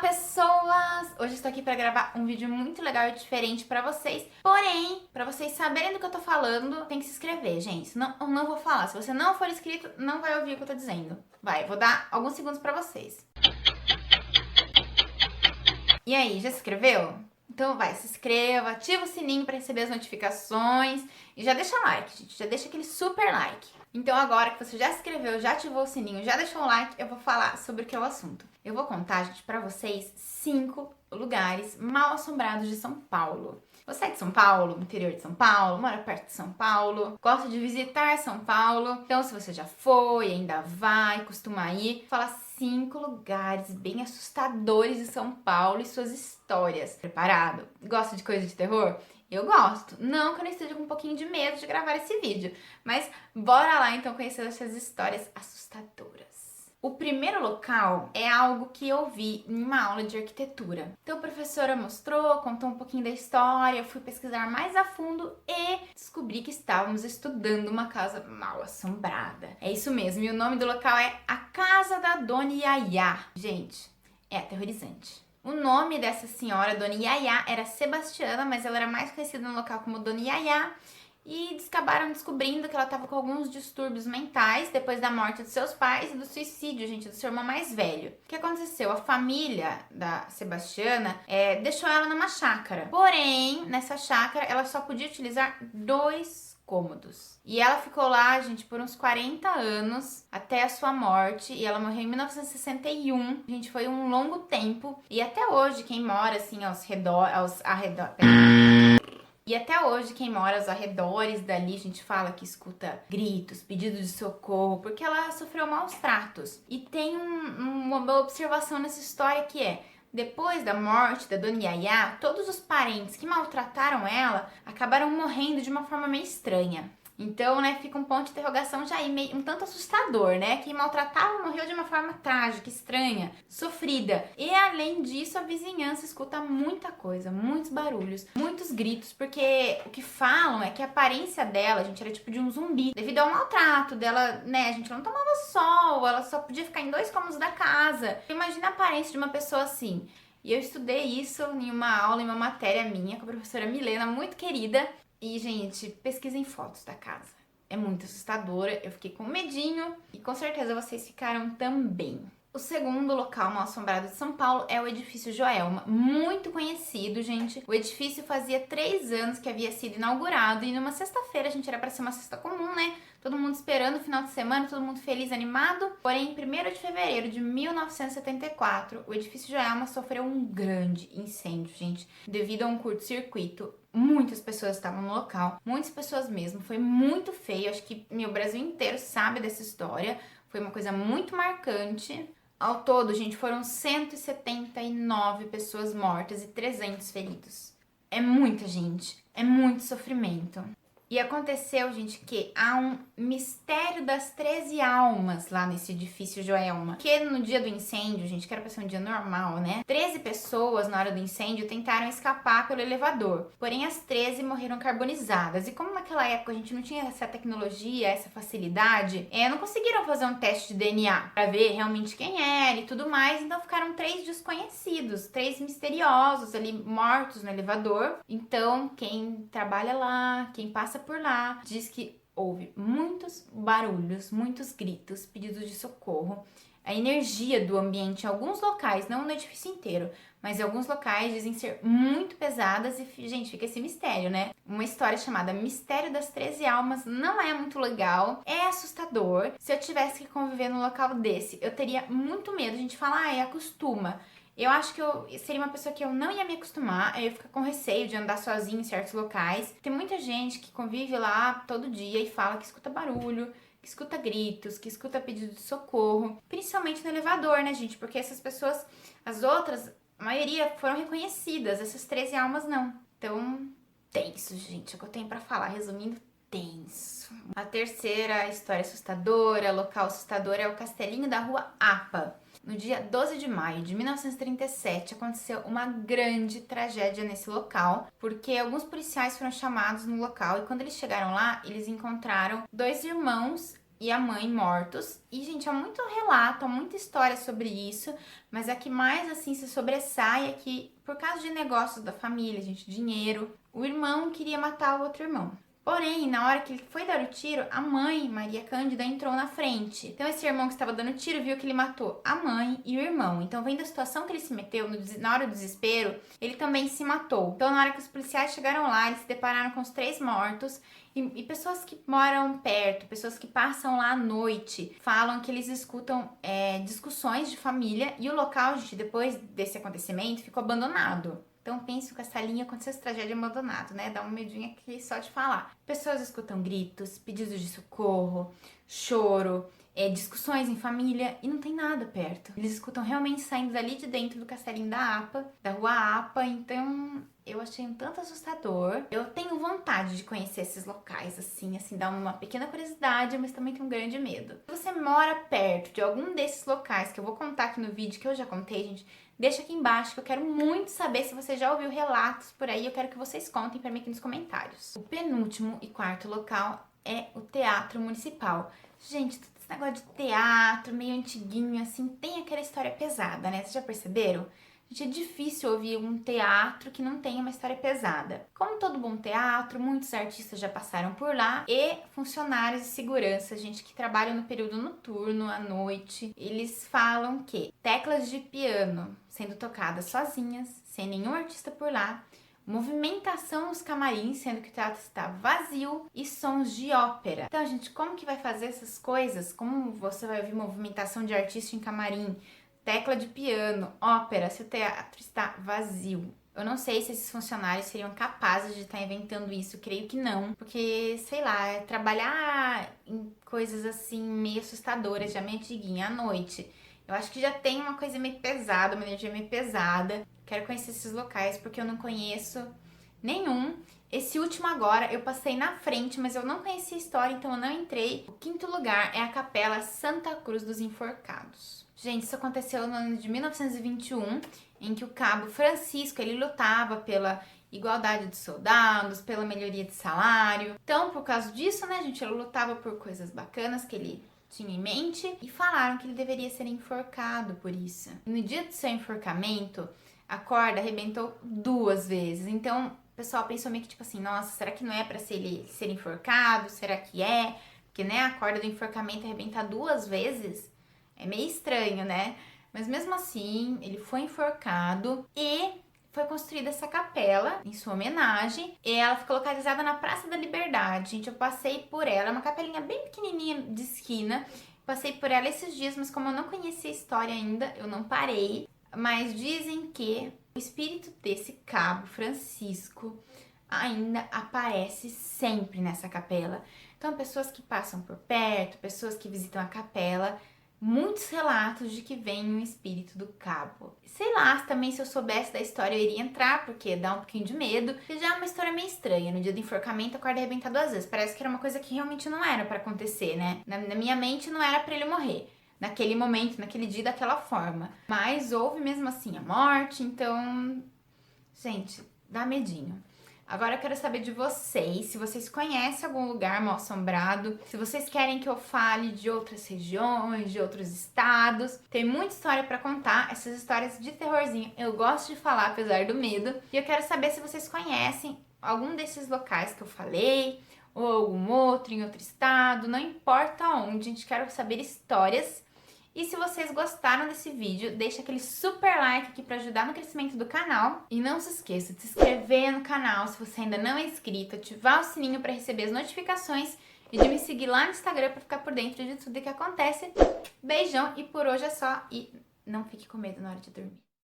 pessoas! Hoje estou aqui para gravar um vídeo muito legal e diferente para vocês. Porém, para vocês saberem do que eu tô falando, tem que se inscrever, gente. Senão eu não vou falar. Se você não for inscrito, não vai ouvir o que eu tô dizendo. Vou dar alguns segundos para vocês. E aí, já se inscreveu? Então se inscreva, ativa o sininho para receber as notificações e já deixa like, gente. Já deixa aquele super like. Então agora que você já se inscreveu, já ativou o sininho, já deixou um like, eu vou falar sobre o que é o assunto. Eu vou contar, gente, pra vocês 5 lugares mal assombrados de São Paulo. Você é de São Paulo, interior de São Paulo, mora perto de São Paulo, gosta de visitar São Paulo. Então, se você já foi, ainda vai, costuma ir, fala 5 lugares bem assustadores de São Paulo e suas histórias. Preparado? Gosta de coisa de terror? Eu gosto. Não que eu não esteja com um pouquinho de medo de gravar esse vídeo, mas bora lá então conhecer essas histórias assustadoras. O primeiro local é algo que eu vi em uma aula de arquitetura. Então a professora mostrou, contou um pouquinho da história, eu fui pesquisar mais a fundo e descobri que estávamos estudando uma casa mal assombrada. É isso mesmo, e o nome do local é a Casa da Dona Yaya. Gente, é aterrorizante. O nome dessa senhora, Dona Yaya, era Sebastiana, mas ela era mais conhecida no local como Dona Yaya. E acabaram descobrindo que ela estava com alguns distúrbios mentais depois da morte dos seus pais e do suicídio, gente, do seu irmão mais velho. O que aconteceu? A família da Sebastiana deixou ela numa chácara. Porém, nessa chácara, ela só podia utilizar 2 cômodos. E ela ficou lá, gente, por uns 40 anos, até a sua morte, e ela morreu em 1961. Gente, foi um longo tempo. E até hoje, quem mora, assim, E até hoje, quem mora aos arredores dali, a gente fala que escuta gritos, pedidos de socorro, porque ela sofreu maus tratos. E tem uma observação nessa história que é: depois da morte da Dona Yaya, todos os parentes que maltrataram ela acabaram morrendo de uma forma meio estranha. Então, fica um ponto de interrogação já aí, meio um tanto assustador, Quem maltratava morreu de uma forma trágica, estranha, sofrida. E além disso, a vizinhança escuta muita coisa, muitos barulhos, muitos gritos, porque o que falam é que a aparência dela, gente, era tipo de um zumbi. Devido ao maltrato dela, a gente não tomava sol, ela só podia ficar em 2 cômodos da casa. Imagina a aparência de uma pessoa assim. E eu estudei isso em uma aula, em uma matéria minha, com a professora Milena, muito querida. E, gente, pesquisem fotos da casa. É muito assustadora, eu fiquei com medinho e com certeza vocês ficaram também. O segundo local mal assombrado de São Paulo é o Edifício Joelma, muito conhecido, gente. O edifício fazia 3 anos que havia sido inaugurado e numa sexta-feira, gente, era para ser uma sexta comum, Todo mundo esperando o final de semana, todo mundo feliz, animado. Porém, em 1º de fevereiro de 1974, o Edifício Joelma sofreu um grande incêndio, gente, devido a um curto-circuito. Muitas pessoas estavam no local, muitas pessoas mesmo. Foi muito feio, acho que o Brasil inteiro sabe dessa história. Foi uma coisa muito marcante. Ao todo, gente, foram 179 pessoas mortas e 300 feridos. É muita gente, é muito sofrimento. E aconteceu, gente, que há um mistério das 13 almas lá nesse edifício Joelma. Que no dia do incêndio, gente, que era pra ser um dia normal, 13 pessoas na hora do incêndio tentaram escapar pelo elevador. Porém, as 13 morreram carbonizadas. E como naquela época a gente não tinha essa tecnologia, essa facilidade, não conseguiram fazer um teste de DNA pra ver realmente quem era e tudo mais. Então ficaram 3 desconhecidos, 3 misteriosos ali mortos no elevador. Então, quem trabalha lá, quem passa por lá, diz que houve muitos barulhos, muitos gritos, pedidos de socorro. A energia do ambiente em alguns locais, não no edifício inteiro, mas em alguns locais dizem ser muito pesadas e, gente, fica esse mistério, Uma história chamada Mistério das 13 Almas não é muito legal, é assustador. Se eu tivesse que conviver num local desse, eu teria muito medo. A gente fala, acostuma. Eu acho que eu seria uma pessoa que eu não ia me acostumar, eu ia ficar com receio de andar sozinha em certos locais. Tem muita gente que convive lá todo dia e fala que escuta barulho, que escuta gritos, que escuta pedido de socorro, principalmente no elevador, gente? Porque essas pessoas, as outras, a maioria foram reconhecidas, essas 13 almas não. Então, tenso, gente, é o que eu tenho pra falar, resumindo, tenso. A terceira história assustadora, local assustador, é o Castelinho da Rua APA. No dia 12 de maio de 1937, aconteceu uma grande tragédia nesse local, porque alguns policiais foram chamados no local e quando eles chegaram lá, eles encontraram 2 irmãos e a mãe mortos. E, gente, há muito relato, há muita história sobre isso, mas a que mais, assim, se sobressai é que, por causa de negócios da família, gente, dinheiro, o irmão queria matar o outro irmão. Porém, na hora que ele foi dar o tiro, a mãe, Maria Cândida, entrou na frente. Então, esse irmão que estava dando tiro viu que ele matou a mãe e o irmão. Então, vendo a situação que ele se meteu, na hora do desespero, ele também se matou. Então, na hora que os policiais chegaram lá, eles se depararam com os 3 mortos. E pessoas que moram perto, pessoas que passam lá à noite, falam que eles escutam discussões de família. E o local, gente, depois desse acontecimento, ficou abandonado. Então penso que essa linha aconteceu essa tragédia abandonado, né? Dá um medinho aqui só de falar. Pessoas escutam gritos, pedidos de socorro, choro, discussões em família e não tem nada perto. Eles escutam realmente saindo dali de dentro do castelinho da APA, da rua APA, então eu achei um tanto assustador. Eu tenho vontade de conhecer esses locais, assim, dá uma pequena curiosidade, mas também tenho um grande medo. Se você mora perto de algum desses locais que eu vou contar aqui no vídeo, que eu já contei, gente, deixa aqui embaixo que eu quero muito saber se você já ouviu relatos por aí. Eu quero que vocês contem pra mim aqui nos comentários. O penúltimo e quarto local é o Teatro Municipal. Gente, todo esse negócio de teatro, meio antiguinho, assim, tem aquela história pesada, né? Vocês já perceberam? Gente, é difícil ouvir um teatro que não tenha uma história pesada. Como todo bom teatro, muitos artistas já passaram por lá e funcionários de segurança, gente que trabalha no período noturno, à noite, eles falam que teclas de piano sendo tocadas sozinhas, sem nenhum artista por lá, movimentação nos camarins, sendo que o teatro está vazio, e sons de ópera. Então, gente, como que vai fazer essas coisas? Como você vai ouvir movimentação de artista em camarim, tecla de piano, ópera, se o teatro está vazio? Eu não sei se esses funcionários seriam capazes de estar inventando isso, creio que não, porque, sei lá, trabalhar em coisas assim meio assustadoras, já meio antiguinha, à noite, eu acho que já tem uma coisa meio pesada, uma energia meio pesada. Quero conhecer esses locais porque eu não conheço nenhum. Esse último agora eu passei na frente, mas eu não conhecia a história, então eu não entrei. O quinto lugar é a Capela Santa Cruz dos Enforcados. Gente, isso aconteceu no ano de 1921, em que o cabo Francisco, ele lutava pela igualdade dos soldados, pela melhoria de salário. Então, por causa disso, né, gente, ele lutava por coisas bacanas que ele tinha em mente e falaram que ele deveria ser enforcado por isso. E no dia do seu enforcamento, a corda arrebentou 2 vezes. Então, o pessoal pensou meio que tipo assim, nossa, será que não é pra ele ser enforcado? Será que é? Porque, né, a corda do enforcamento arrebentar 2 vezes é meio estranho, né? Mas mesmo assim, ele foi enforcado e foi construída essa capela em sua homenagem. E ela fica localizada na Praça da Liberdade. Gente, eu passei por ela. É uma capelinha bem pequenininha de esquina. Passei por ela esses dias, mas como eu não conhecia a história ainda, eu não parei. Mas dizem que o espírito desse cabo Francisco ainda aparece sempre nessa capela. Então, pessoas que passam por perto, pessoas que visitam a capela, muitos relatos de que vem um espírito do cabo. Sei lá, também se eu soubesse da história eu iria entrar, porque dá um pouquinho de medo. E já é uma história meio estranha. No dia do enforcamento, a corda arrebenta 2 vezes. Parece que era uma coisa que realmente não era pra acontecer, né? Na minha mente não era pra ele morrer naquele momento, naquele dia, daquela forma. Mas houve mesmo assim a morte, então, gente, dá medinho. Agora eu quero saber de vocês, se vocês conhecem algum lugar mal assombrado, se vocês querem que eu fale de outras regiões, de outros estados. Tem muita história pra contar, essas histórias de terrorzinho eu gosto de falar apesar do medo. E eu quero saber se vocês conhecem algum desses locais que eu falei, ou algum outro em outro estado, não importa onde, a gente quer saber histórias. E se vocês gostaram desse vídeo, deixa aquele super like aqui para ajudar no crescimento do canal. E não se esqueça de se inscrever no canal se você ainda não é inscrito, ativar o sininho para receber as notificações e de me seguir lá no Instagram para ficar por dentro de tudo que acontece. Beijão e por hoje é só. E não fique com medo na hora de dormir.